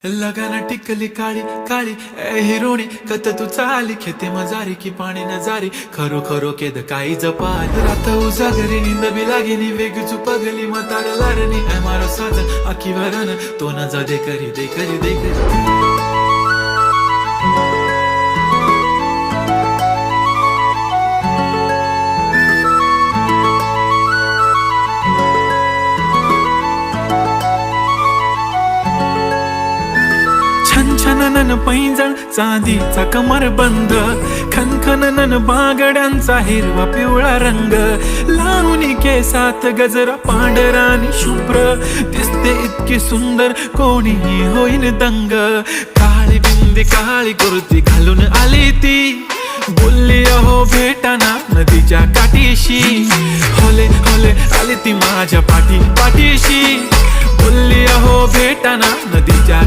लगाना टिकली काळी काळी ए हिरोणी कत तू चाली खेते मजारी की पाणी नजारी खरो खरो केद काही जपाल रात उजागरी निंद बी लागेनी वेग चुपगली मतार लारणी ए मारो साजन आखी वरन तो न जा दे करी दे करी दे करी छनछनन पैंजण चांदीचा कमर बंद खनखनन बागड्यांचा हिरवा पिवळा रंग लावणी केसात गजरा पांढरानी शुभ्र दिसते इतकी सुंदर कोणीही होईन दंग काळी बिंदी काळी कुर्ती घालून आली ती बोलली अहो भेटाना नदीच्या काठीशी होले होले आली ती माझ्या पाठीशी बोलली अहो भेटाना नदीच्या